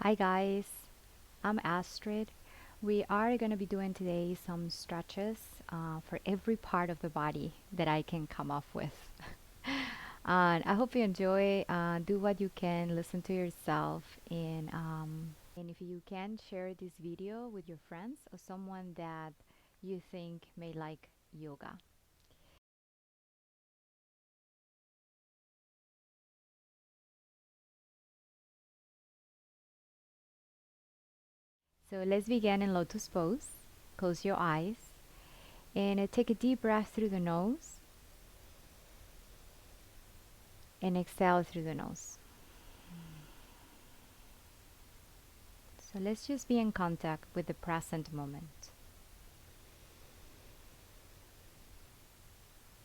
Hi guys, I'm Astrid. We are going to be doing today some stretches for every part of the body that I can come up with. And I hope you enjoy. Do what you can, listen to yourself, and if you can, share this video with your friends or someone that you think may like yoga. So let's begin in lotus pose. Close your eyes and take a deep breath through the nose and exhale through the nose. So let's just be in contact with the present moment.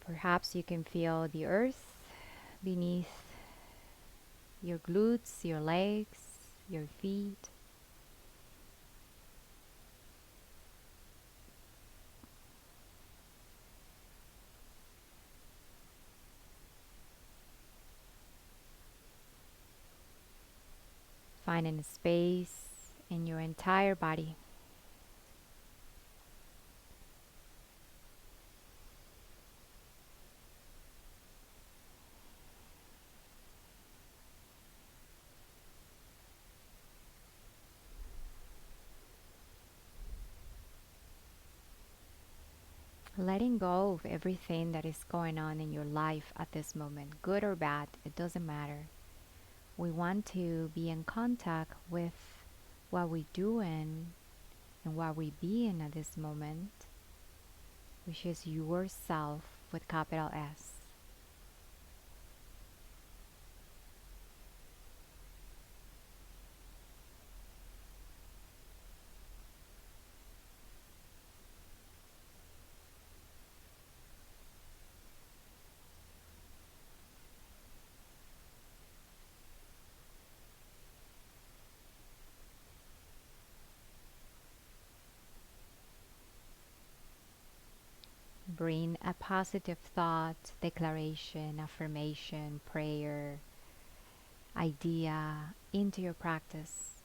Perhaps you can feel the earth beneath your glutes, your legs, your feet. Finding a space in your entire body. Letting go of everything that is going on in your life at this moment, good or bad, it doesn't matter. We want to be in contact with what we're doing and what we're being at this moment, which is yourself with capital S. Bring a positive thought, declaration, affirmation, prayer, idea into your practice.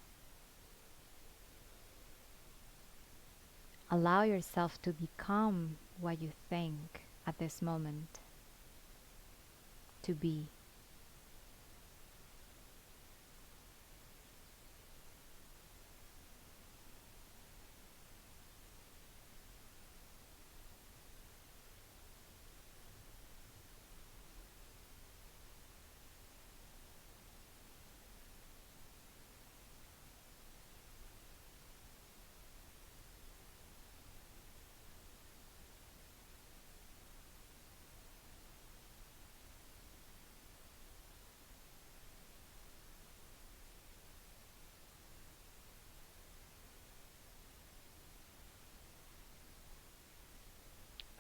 Allow yourself to become what you think at this moment to be.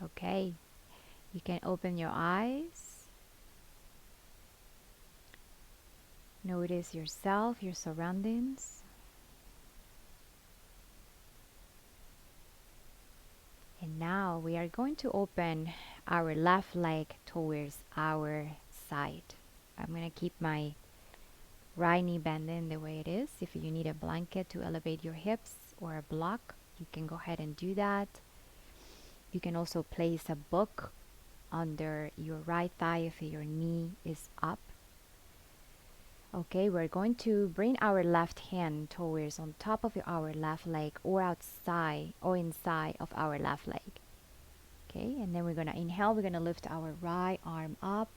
Okay, you can open your eyes. Notice yourself, your surroundings. And now we are going to open our left leg towards our side. I'm going to keep my right knee bending the way it is. If you need a blanket to elevate your hips or a block, you can go ahead and do that. You can also place a book under your right thigh if your knee is up. Okay, we're going to bring our left hand towards on top of our left leg or outside or inside of our left leg. Okay, and then we're going to inhale, we're going to lift our right arm up.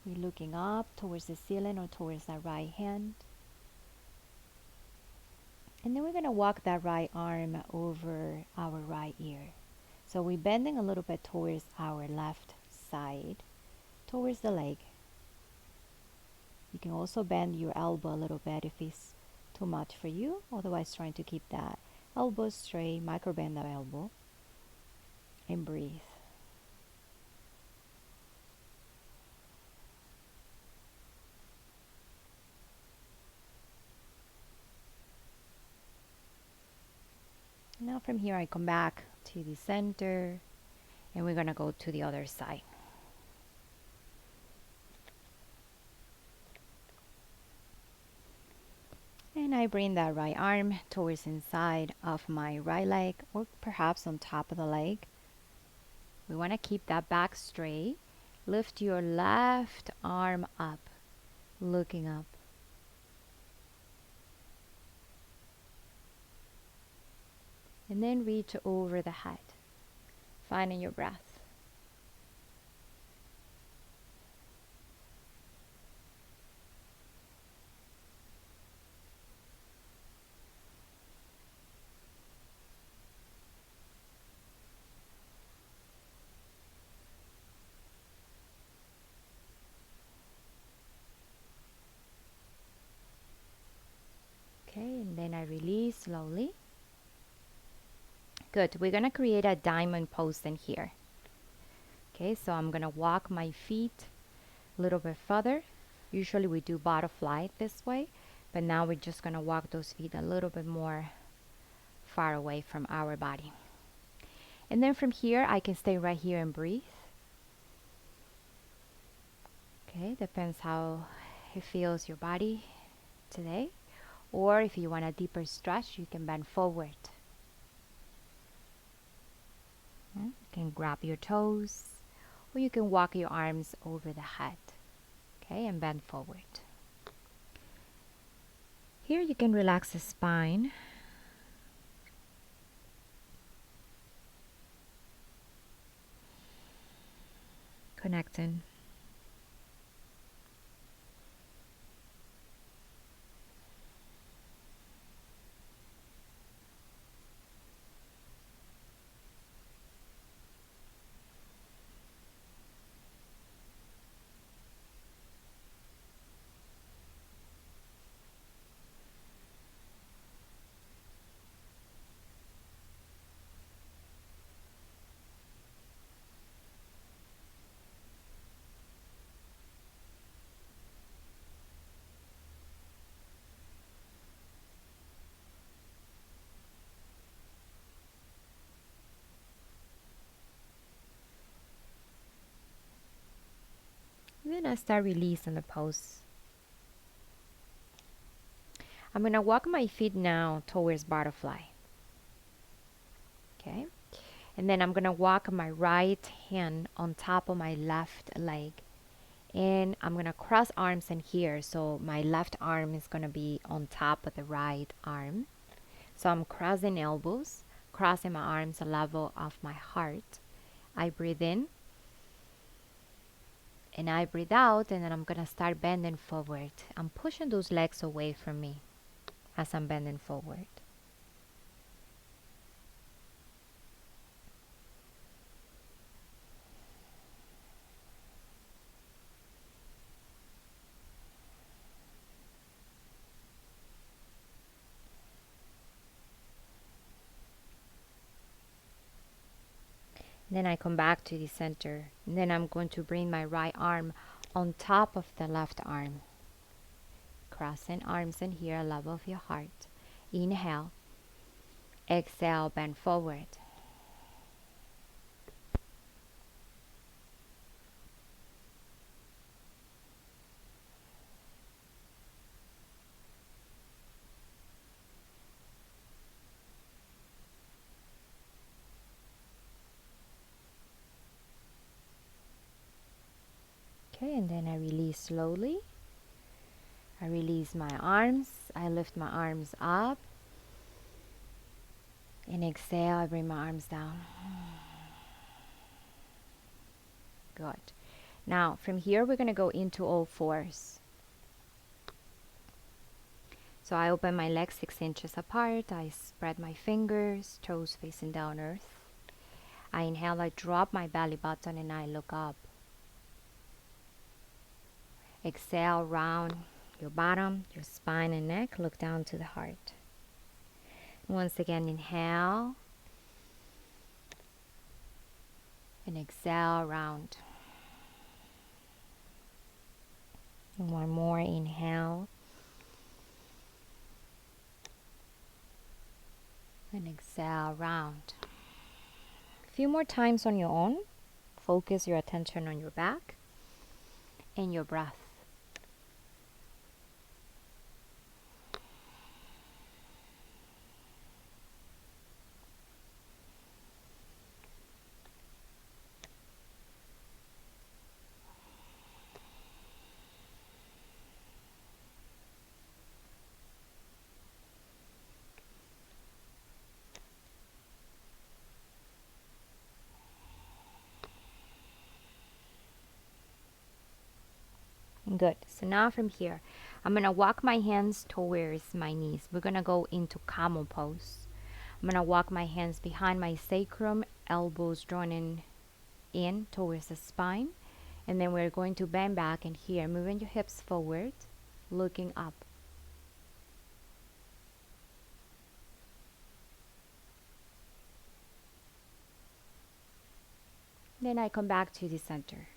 We're looking up towards the ceiling or towards that right hand. And then we're going to walk that right arm over our right ear. So we're bending a little bit towards our left side, towards the leg. You can also bend your elbow a little bit if it's too much for you. Otherwise, trying to keep that elbow straight, micro bend the elbow, and breathe. Now from here, I come back to the center, and we're gonna go to the other side. I bring that right arm towards inside of my right leg, or perhaps on top of the leg. We want to keep that back straight. Lift your left arm up, looking up. And then reach over the head, finding your breath. Okay, and then I release slowly. Good. We're going to create a diamond pose in here. Okay, so I'm going to walk my feet a little bit further. Usually we do butterfly this way, but now we're just going to walk those feet a little bit more far away from our body. And then from here, I can stay right here and breathe. Okay, depends how it feels your body today. Or if you want a deeper stretch, you can bend forward. You can grab your toes, or you can walk your arms over the head. Okay, and bend forward. Here you can relax the spine. Connecting. Then I start releasing the pose. I'm going to walk my feet now towards butterfly. Okay, and then I'm going to walk my right hand on top of my left leg. And I'm going to cross arms in here. So my left arm is going to be on top of the right arm. So I'm crossing elbows, crossing my arms level of my heart. I breathe in. And I breathe out, and then I'm going to start bending forward. I'm pushing those legs away from me as I'm bending forward. Then I come back to the center. And then I'm going to bring my right arm on top of the left arm. Crossing arms in here, level of your heart. Inhale. Exhale, bend forward. Okay, and then I release slowly. I release my arms. I lift my arms up. And exhale, I bring my arms down. Good. Now, from here, we're going to go into all fours. So I open my legs 6 inches apart. I spread my fingers, toes facing down earth. I inhale, I drop my belly button, and I look up. Exhale, round your bottom, your spine and neck. Look down to the heart. Once again, inhale. And exhale, round. And one more, inhale. And exhale, round. A few more times on your own. Focus your attention on your back and your breath. Good. So now from here, I'm going to walk my hands towards my knees. We're going to go into camel pose. I'm going to walk my hands behind my sacrum, elbows drawn in towards the spine. And then we're going to bend back and here, moving your hips forward, looking up. Then I come back to the center.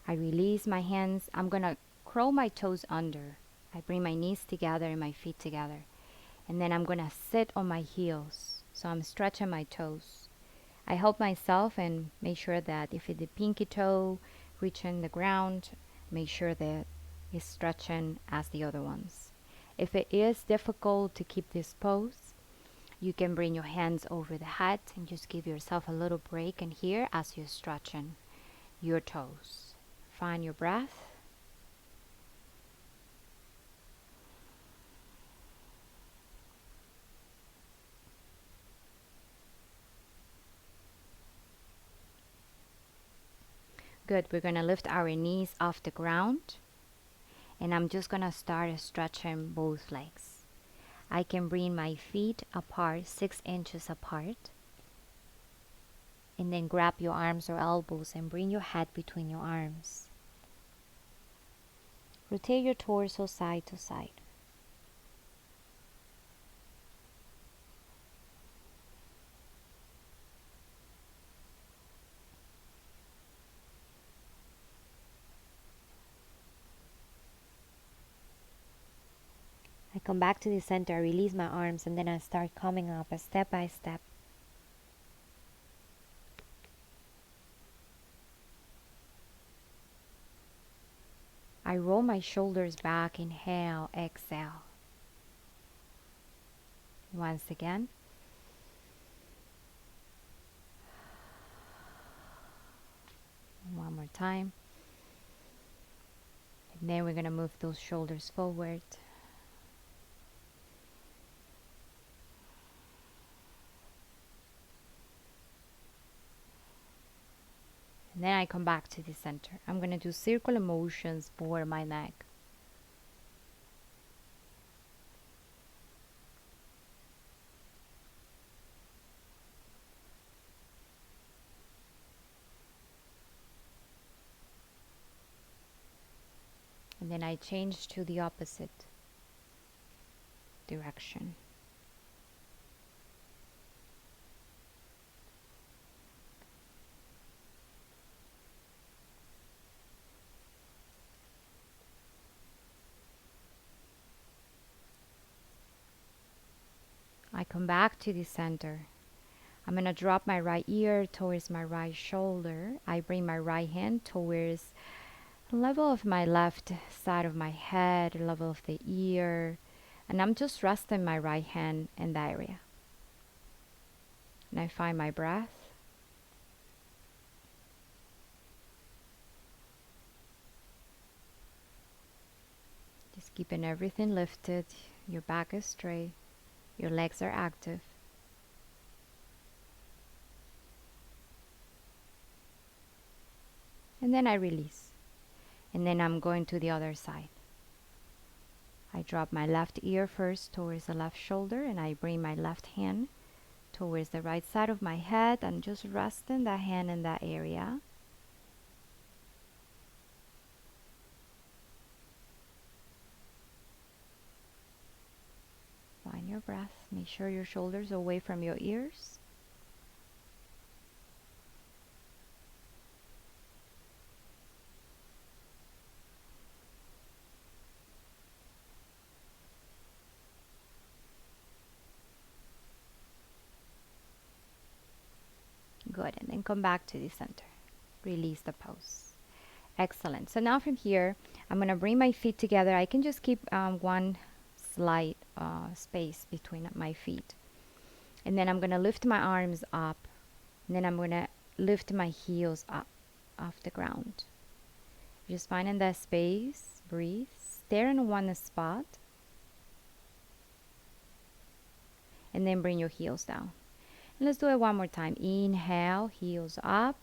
I release my hands. I'm going to curl my toes under. I bring my knees together and my feet together. And then I'm going to sit on my heels. So I'm stretching my toes. I help myself and make sure that if the pinky toe reaching the ground, make sure that it's stretching as the other ones. If it is difficult to keep this pose, you can bring your hands over the head and just give yourself a little break in here as you're stretching your toes. Find your breath. Good. We're going to lift our knees off the ground. And I'm just going to start stretching both legs. I can bring my feet apart, 6 inches apart. And then grab your arms or elbows and bring your head between your arms. Rotate your torso side to side. I come back to the center, I release my arms, and then I start coming up step by step. I roll my shoulders back, inhale, exhale. Once again. One more time. And then we're going to move those shoulders forward. And then I come back to the center. I'm going to do circular motions for my neck. And then I change to the opposite direction. I come back to the center. I'm going to drop my right ear towards my right shoulder. I bring my right hand towards the level of my left side of my head, the level of the ear. And I'm just resting my right hand in that area. And I find my breath. Just keeping everything lifted. Your back is straight. Your legs are active. And then I release. And then I'm going to the other side. I drop my left ear first towards the left shoulder, and I bring my left hand towards the right side of my head and just resting that hand in that area. Find your breath. Make sure your shoulders are away from your ears. Good. And then come back to the center. Release the pose. Excellent. So now from here, I'm going to bring my feet together. I can just keep one slight space between my feet. And then I'm going to lift my arms up. And then I'm going to lift my heels up off the ground. Just finding that space. Breathe. Stare in one spot. And then bring your heels down. And let's do it one more time. Inhale, heels up.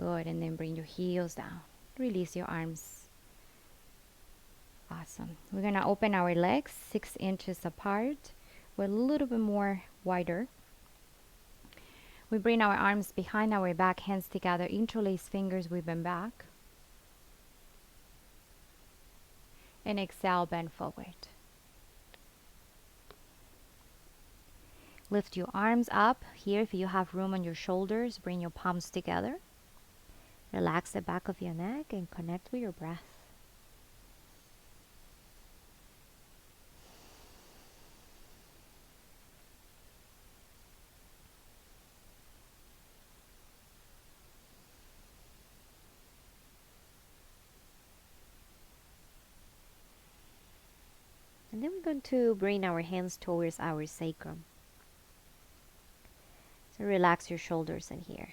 Good, and then bring your heels down. Release your arms. Awesome. We're gonna open our legs 6 inches apart. We're a little bit more wider. We bring our arms behind our back, hands together, interlace fingers, we bend back. And exhale, bend forward. Lift your arms up. Here, if you have room on your shoulders, bring your palms together. Relax the back of your neck and connect with your breath. And then we're going to bring our hands towards our sacrum. So relax your shoulders in here.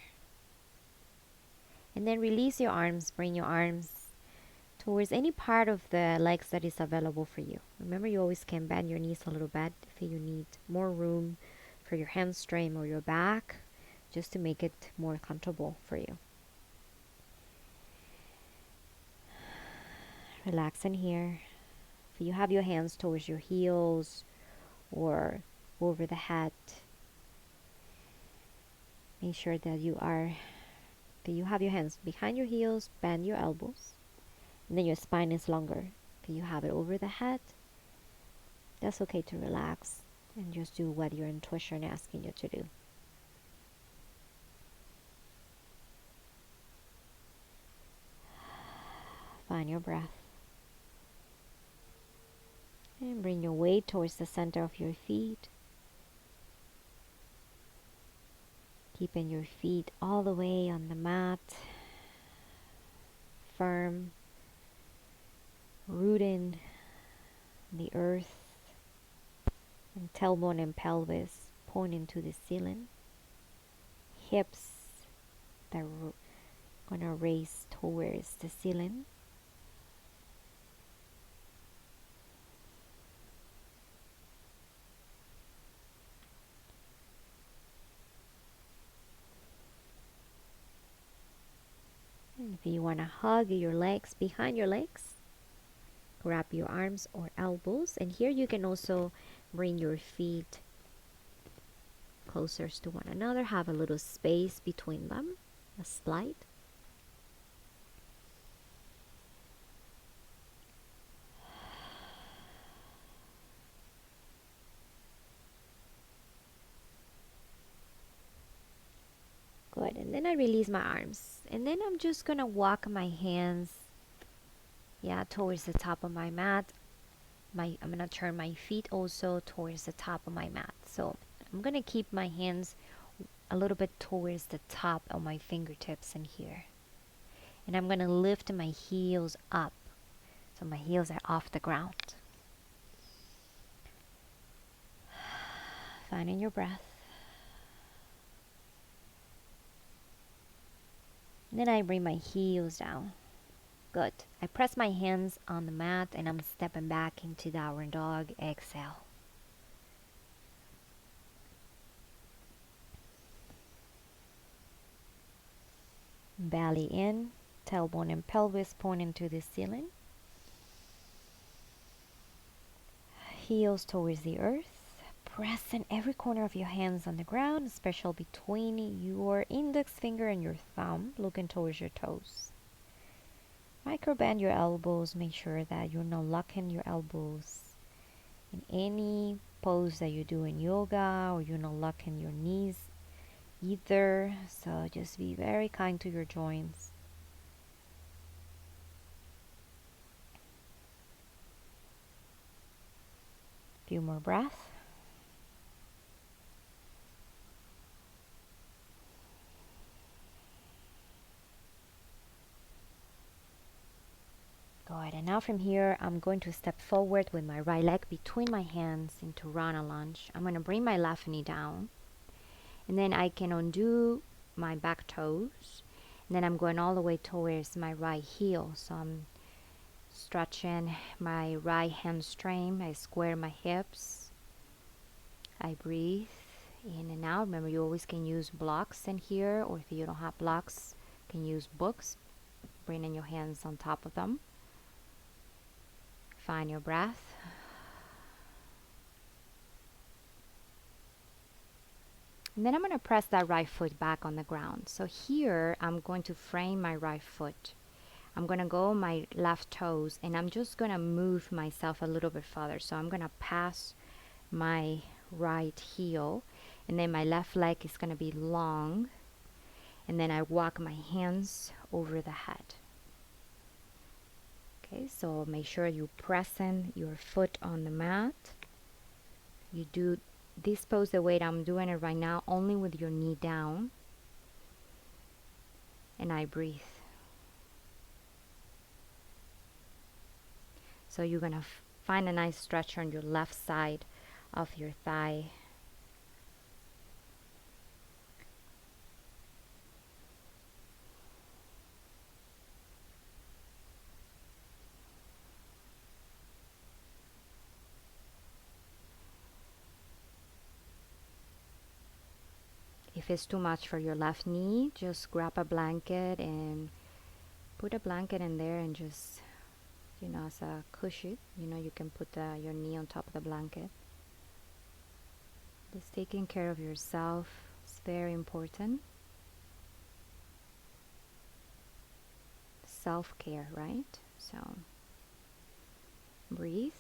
And then release your arms, bring your arms towards any part of the legs that is available for you. Remember, you always can bend your knees a little bit if you need more room for your hamstring or your back, just to make it more comfortable for you. Relax in here. If you have your hands towards your heels or over the head, make sure that you have your hands behind your heels, bend your elbows, and then your spine is longer. If you have it over the head, that's okay to relax and just do what your intuition is asking you to do. Find your breath. And bring your weight towards the center of your feet. Keeping your feet all the way on the mat. Firm. Rooting the earth. And tailbone and pelvis pointing to the ceiling. Hips that are gonna raise towards the ceiling. And if you want to hug your legs behind your legs, grab your arms or elbows. And here you can also bring your feet closer to one another. Have a little space between them, a slight. Good, and then I release my arms. And then I'm just gonna walk my hands, towards the top of my mat. I'm gonna turn my feet also towards the top of my mat. So I'm gonna keep my hands a little bit towards the top of my fingertips in here. And I'm gonna lift my heels up. So my heels are off the ground. Finding your breath. And then I bring my heels down. Good. I press my hands on the mat and I'm stepping back into downward dog. Exhale. Belly in, tailbone and pelvis pointing to the ceiling. Heels towards the earth. Press in every corner of your hands on the ground, especially between your index finger and your thumb, looking towards your toes. Micro bend your elbows. Make sure that you're not locking your elbows in any pose that you do in yoga, or you're not locking your knees either. So just be very kind to your joints. Few more breaths. Good, and now from here, I'm going to step forward with my right leg between my hands into Rana lunge. I'm going to bring my left knee down, and then I can undo my back toes, and then I'm going all the way towards my right heel. So I'm stretching my right hamstring. I square my hips. I breathe in and out. Remember, you always can use blocks in here, or if you don't have blocks, You can use books, bringing your hands on top of them. Find your breath. And then I'm going to press that right foot back on the ground. So here I'm going to frame my right foot. I'm going to go my left toes and I'm just going to move myself a little bit further. So I'm going to pass my right heel and then my left leg is going to be long, and then I walk my hands over the head. Okay, so make sure you pressing your foot on the mat. You do this pose the way I'm doing it right now, only with your knee down, and I breathe. So you're gonna find a nice stretch on your left side of your thigh. If it's too much for your left knee, just grab a blanket and put a blanket in there and just, you know, as a cushion, you know, you can put your knee on top of the blanket. Just taking care of yourself is very important. Self-care, right? So breathe.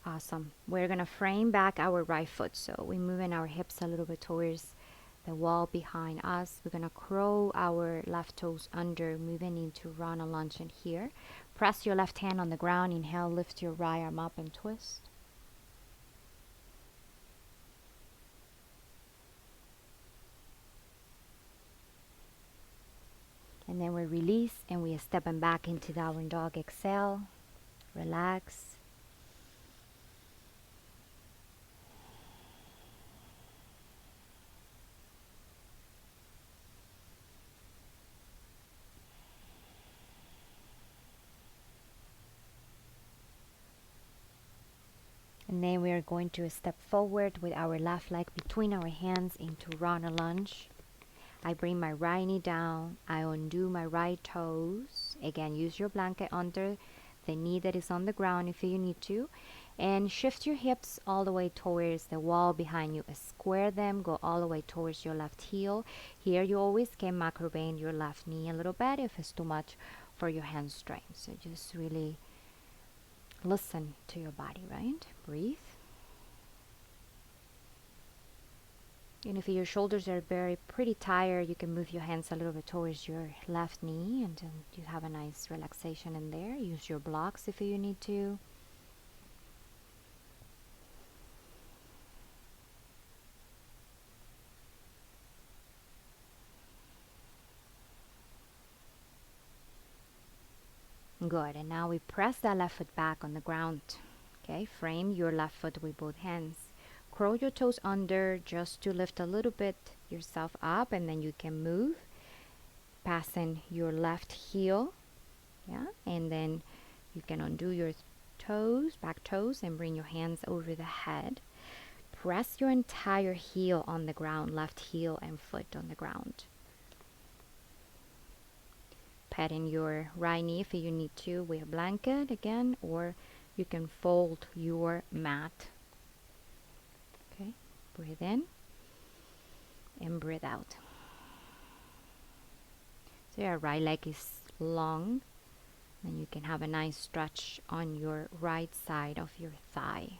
Awesome. We're gonna frame back our right foot, so we're moving our hips a little bit towards the wall behind us. We're gonna curl our left toes under, moving into run a lunge in here. Press your left hand on the ground. Inhale, lift your right arm up and twist. And then we release and we are stepping back into downward dog. Exhale, relax. And then we are going to step forward with our left leg between our hands into runner lunge. I bring my right knee down. I undo my right toes. Again, use your blanket under the knee that is on the ground if you need to. And shift your hips all the way towards the wall behind you. Square them, go all the way towards your left heel. Here you always can macro bend your left knee a little bit if it's too much for your hamstring. So just really listen to your body, right? Breathe. And if your shoulders are pretty tired, you can move your hands a little bit towards your left knee and then you have a nice relaxation in there. Use your blocks if you need to. Good, and now we press that left foot back on the ground. Okay, frame your left foot with both hands. Curl your toes under just to lift a little bit yourself up, and then you can move, passing your left heel. Yeah, and then you can undo your toes, back toes, and bring your hands over the head. Press your entire heel on the ground, left heel and foot on the ground. Patting your right knee if you need to with a blanket again, or you can fold your mat. Okay, breathe in and breathe out. So your right leg is long, and you can have a nice stretch on your right side of your thigh.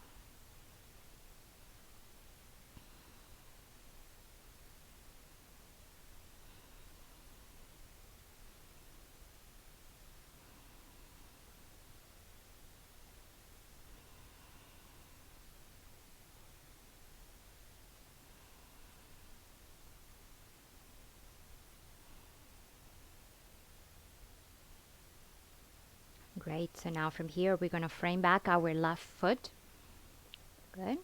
Great, so now from here we're going to frame back our left foot. Good.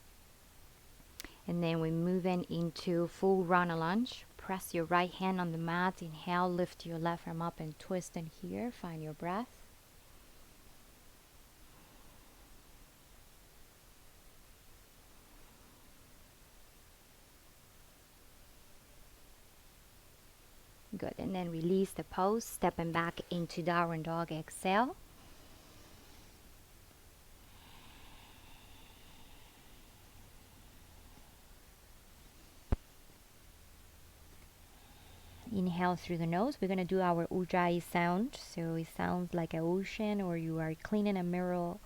And then we're moving into full runner lunge. Press your right hand on the mat. Inhale, lift your left arm up and twist in here. Find your breath. Good. And then release the pose, stepping back into downward dog. Exhale. Inhale through the nose. We're going to do our ujjayi sound. So it sounds like an ocean, or you are cleaning a mirror.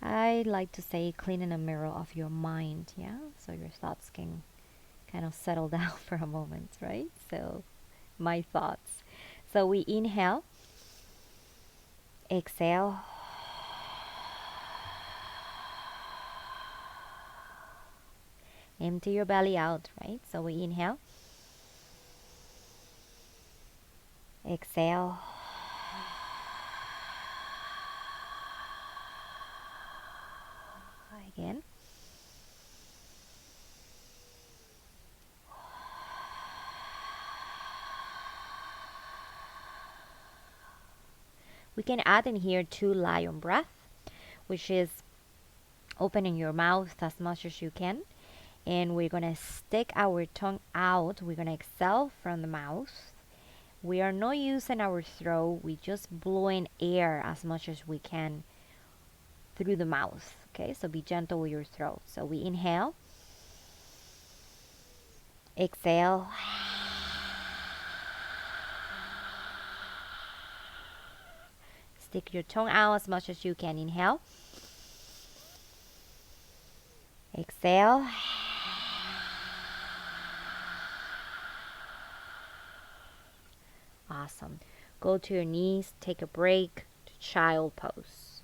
I like to say cleaning a mirror of your mind. Yeah. So your thoughts can kind of settle down for a moment, right? So my thoughts. So we inhale. Exhale. Empty your belly out, right? So we inhale. Exhale. Again. We can add in here 2 lion breath, which is opening your mouth as much as you can. And we're going to stick our tongue out. We're going to exhale from the mouth. We are not using our throat. We just blowing air as much as we can through the mouth. Okay, so be gentle with your throat. So we inhale. Exhale. Stick your tongue out as much as you can. Inhale. Exhale. Awesome. Go to your knees. Take a break to child pose.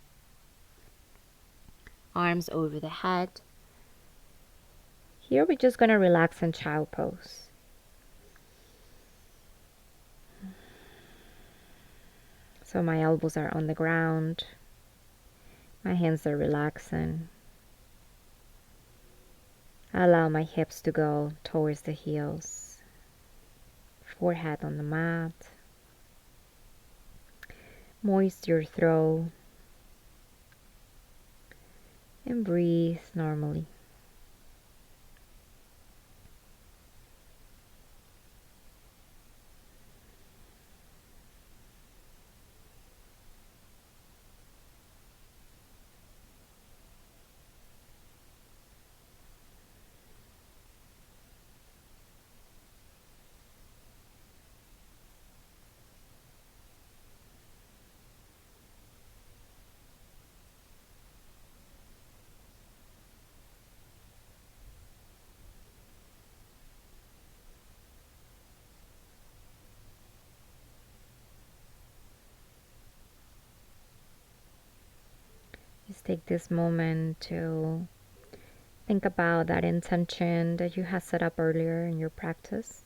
Arms over the head. Here we're just going to relax in child pose. So my elbows are on the ground. My hands are relaxing. I allow my hips to go towards the heels. Forehead on the mat. Moist your throat. And breathe normally. Just take this moment to think about that intention that you had set up earlier in your practice.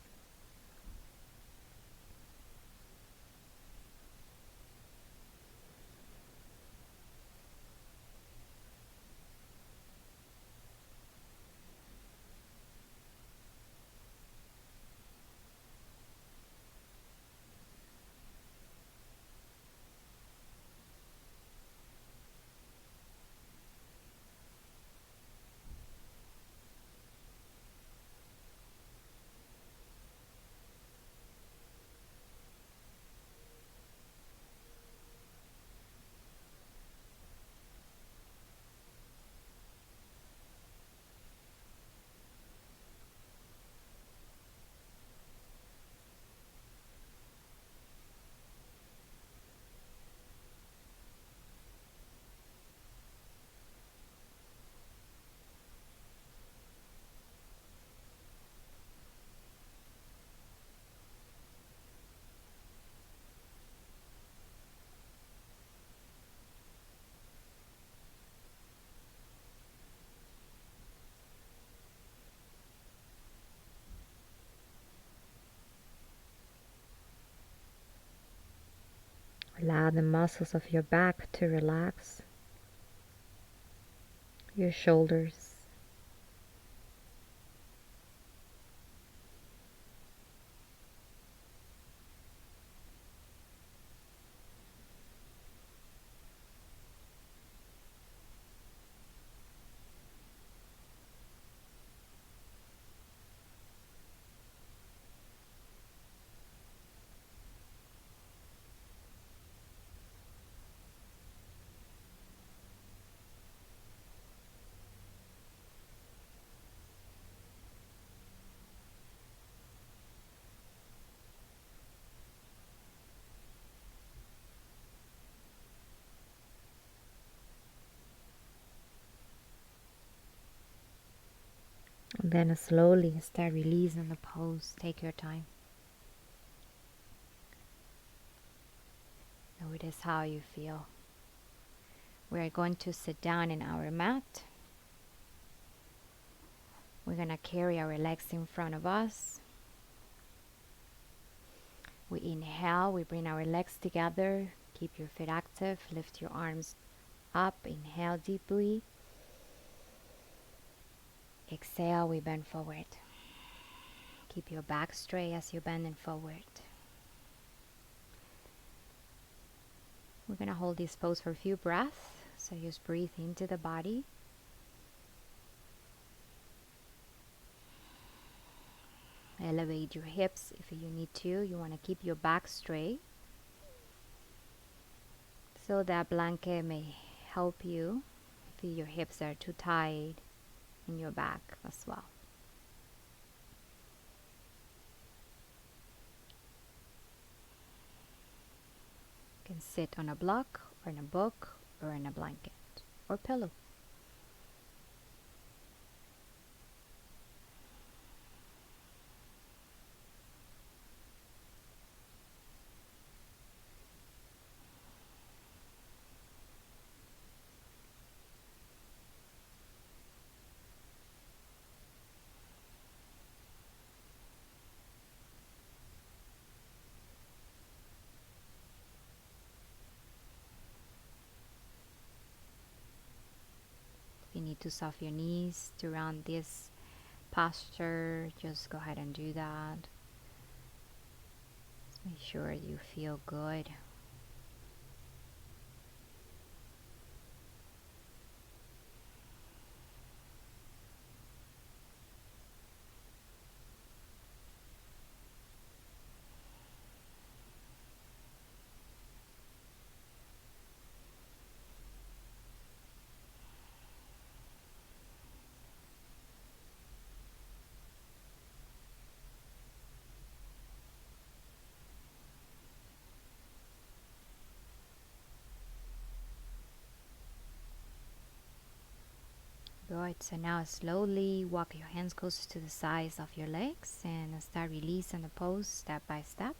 Allow the muscles of your back to relax. Your shoulders. Then slowly start releasing the pose. Take your time. Notice how you feel. We are going to sit down in our mat. We're going to carry our legs in front of us. We inhale, we bring our legs together. Keep your feet active. Lift your arms up. Inhale deeply. Exhale, we bend forward. Keep your back straight as you're bending forward. We're going to hold this pose for a few breaths. So just breathe into the body. Elevate your hips if you need to. You want to keep your back straight, so that blanket may help you if your hips are too tight in your back as well. You can sit on a block or in a book or in a blanket or pillow. If you need to soften your knees around this posture, just go ahead and do that. Just make sure you feel good. Good. So now slowly walk your hands closer to the sides of your legs and start releasing the pose step by step.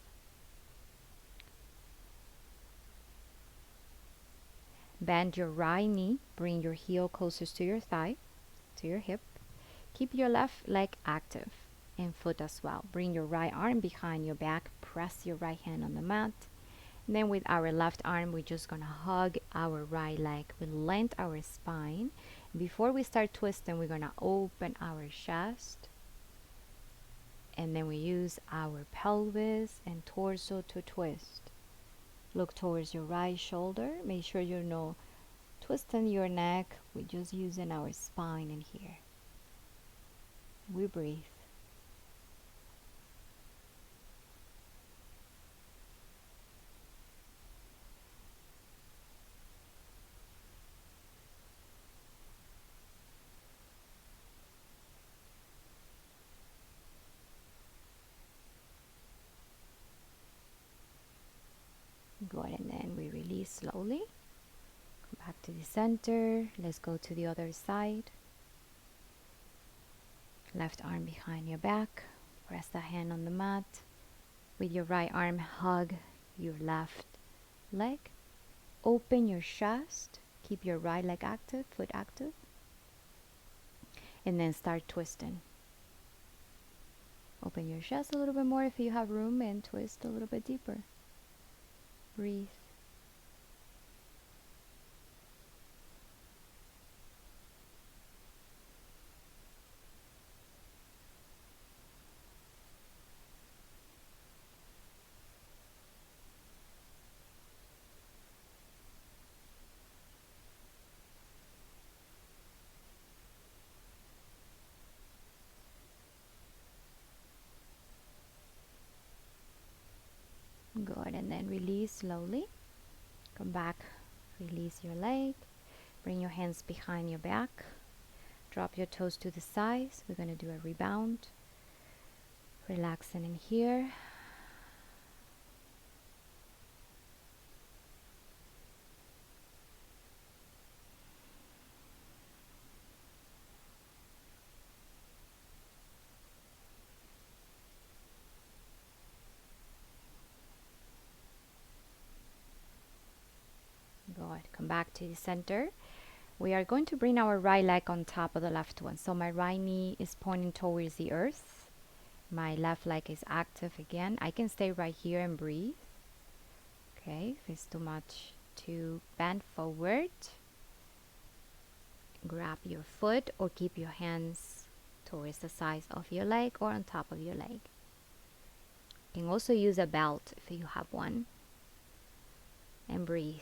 Bend your right knee, bring your heel closest to your thigh, to your hip. Keep your left leg active and foot as well. Bring your right arm behind your back, press your right hand on the mat. And then with our left arm, we're just gonna hug our right leg. We lengthen our spine. Before we start twisting, we're gonna open our chest. And then we use our pelvis and torso to twist. Look towards your right shoulder. Make sure you're not twisting your neck. We're just using our spine in here. We breathe. Good, and then we release slowly. Come back to the center. Let's go to the other side. Left arm behind your back. Press the hand on the mat. With your right arm, hug your left leg. Open your chest. Keep your right leg active, foot active. And then start twisting. Open your chest a little bit more if you have room and twist a little bit deeper. Breathe. Good, and then release slowly. Come back, release your leg. Bring your hands behind your back. Drop your toes to the sides. We're going to do a rebound. Relaxing in here. Come back to the center. We are going to bring our right leg on top of the left one. So my right knee is pointing towards the earth. My left leg is active again. I can stay right here and breathe. Okay, if it's too much to bend forward, grab your foot or keep your hands towards the sides of your leg or on top of your leg. You can also use a belt if you have one. And breathe.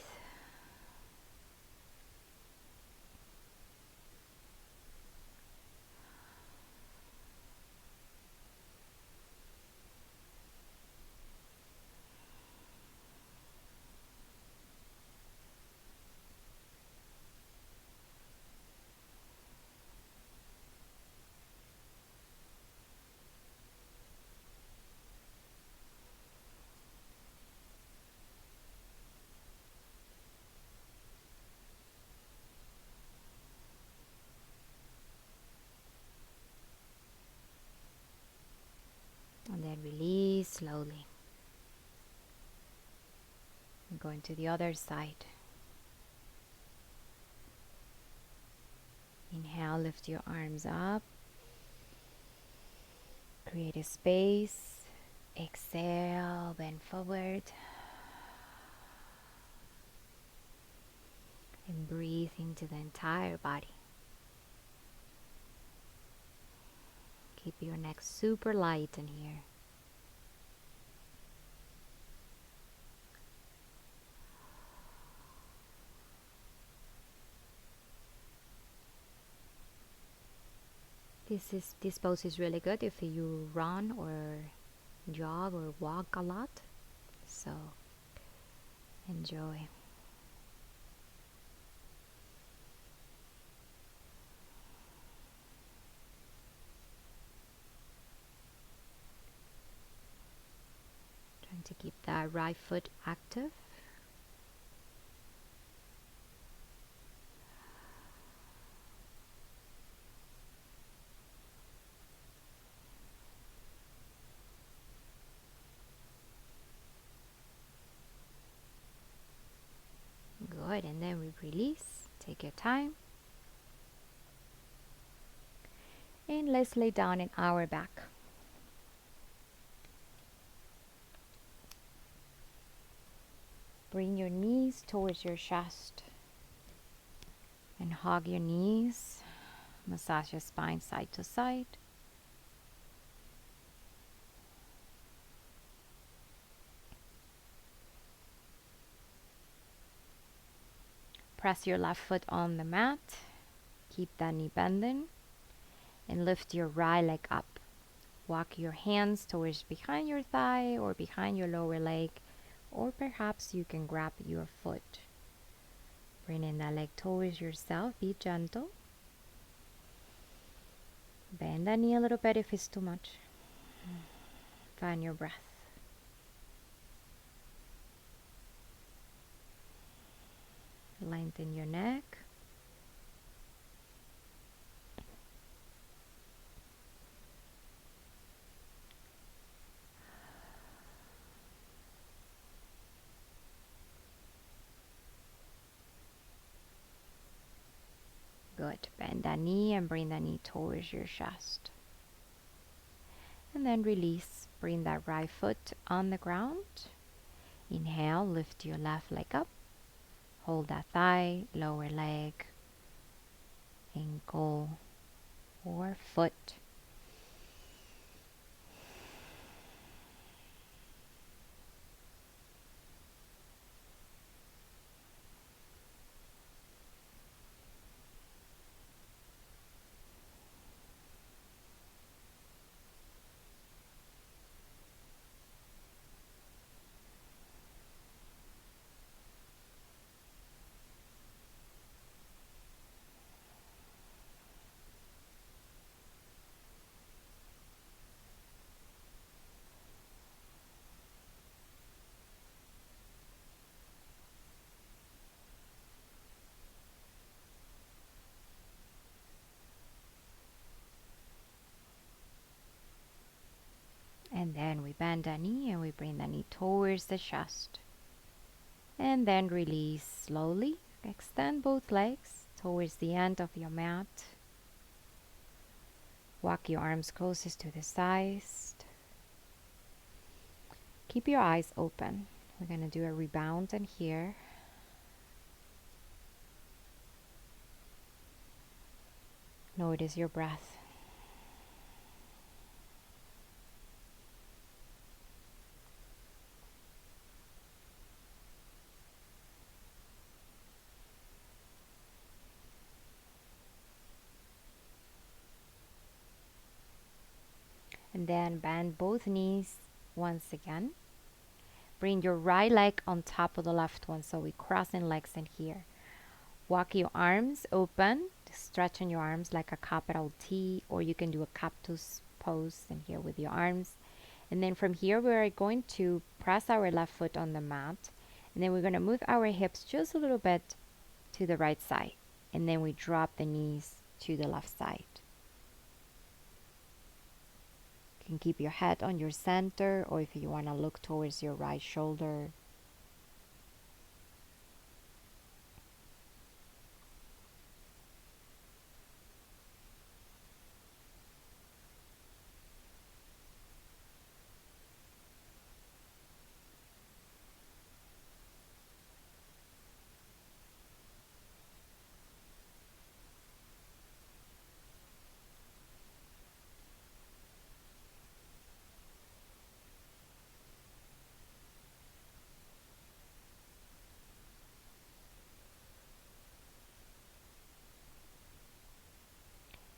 And then release slowly. And going to the other side. Inhale, lift your arms up. Create a space. Exhale, bend forward. And breathe into the entire body. Keep your neck super light in here. This pose is really good if you run or jog or walk a lot. So enjoy. Trying to keep that right foot active. Good, and then we release. Take your time. And let's lay down in our back. Bring your knees towards your chest. And hug your knees. Massage your spine side to side. Press your left foot on the mat. Keep that knee bending. And lift your right leg up. Walk your hands towards behind your thigh or behind your lower leg. Or perhaps you can grab your foot. Bring in that leg towards yourself. Be gentle. Bend that knee a little bit if it's too much. Find your breath. Lengthen your neck. Good. Bend that knee and bring that knee towards your chest. And then release. Bring that right foot on the ground. Inhale, lift your left leg up. Hold that thigh, lower leg, ankle, or foot. And then we bend the knee and we bring the knee towards the chest. And then release slowly. Extend both legs towards the end of your mat. Walk your arms closest to the sides. Keep your eyes open. We're going to do a rebound in here. Notice your breath. And then bend both knees once again. Bring your right leg on top of the left one, so we're crossing legs in here. Walk your arms open, stretching your arms like a capital T, or you can do a cactus pose in here with your arms. And then from here, we're going to press our left foot on the mat. And then we're going to move our hips just a little bit to the right side. And then we drop the knees to the left side. You can keep your head on your center, or if you want to look towards your right shoulder.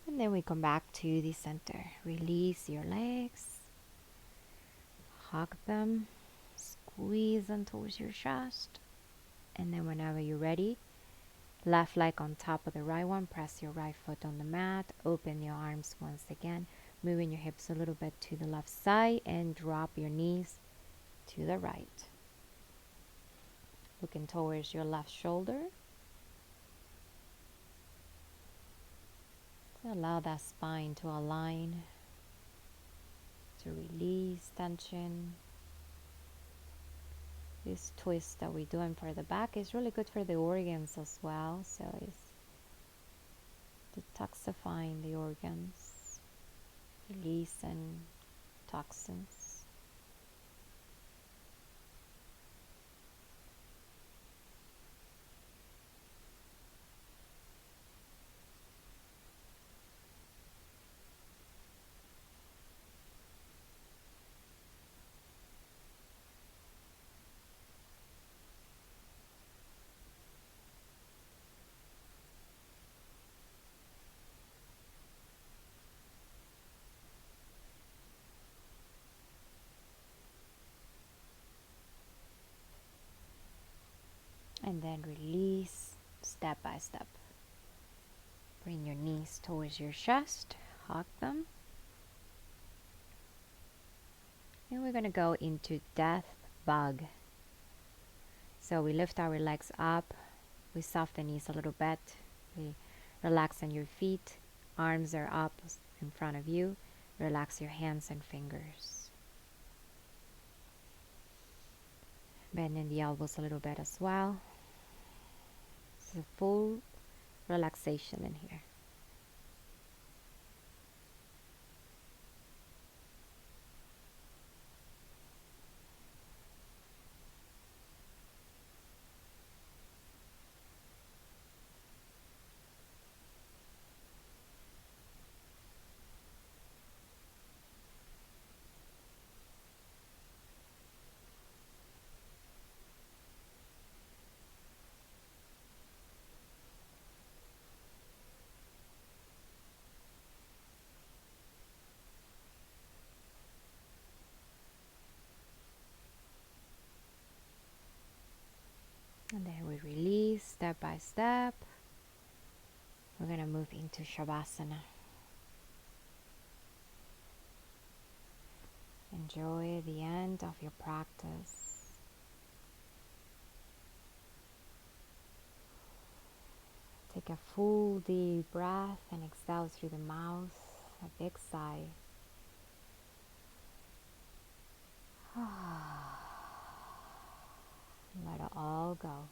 And then we come back to the center. Release your legs. Hug them. Squeeze them towards your chest. And then whenever you're ready, left leg on top of the right one. Press your right foot on the mat. Open your arms once again. Moving your hips a little bit to the left side. And drop your knees to the right. Looking towards your left shoulder. Allow that spine to align, to release tension. This twist that we're doing for the back is really good for the organs as well. So it's detoxifying the organs, releasing toxins. And then release step by step. Bring your knees towards your chest, hug them. And we're going to go into death bug. So we lift our legs up, we soften the knees a little bit, we relax on your feet, arms are up in front of you, relax your hands and fingers. Bending the elbows a little bit as well. It's a full relaxation in here. And then we release step by step. We're going to move into Shavasana. Enjoy the end of your practice. Take a full deep breath and exhale through the mouth, a big sigh. Let it all go.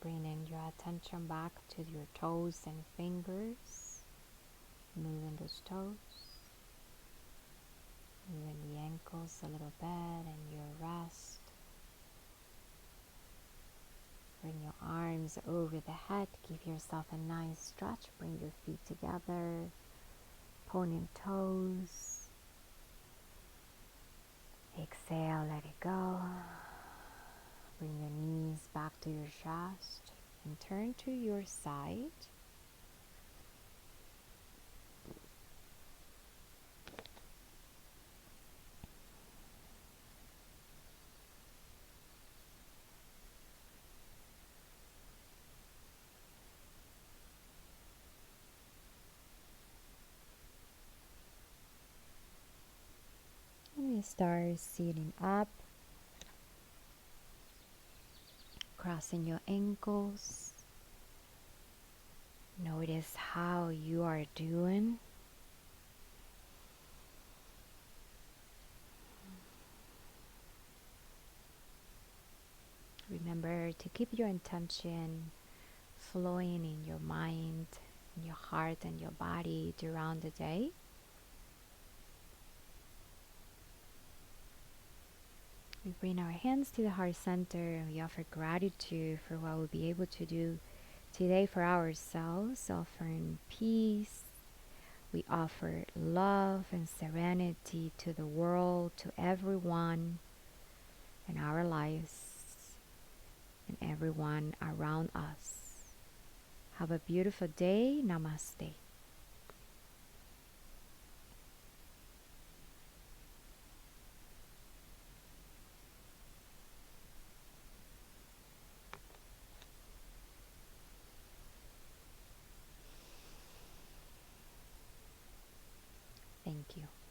bringing your attention back to your toes and fingers, moving those toes, moving the ankles a little bit and your wrist. Bring your arms over the head, give yourself a nice stretch, bring your feet together, pointing toes. Exhale, let it go. Bring your knees back to your chest and turn to your side. And we start sitting up, crossing your ankles. Notice how you are doing. Remember to keep your intention flowing in your mind, in your heart, and your body throughout the day. We bring our hands to the heart center and we offer gratitude for what we'll be able to do today for ourselves, offering peace. We offer love and serenity to the world, to everyone in our lives, and everyone around us. Have a beautiful day. Namaste. Thank you.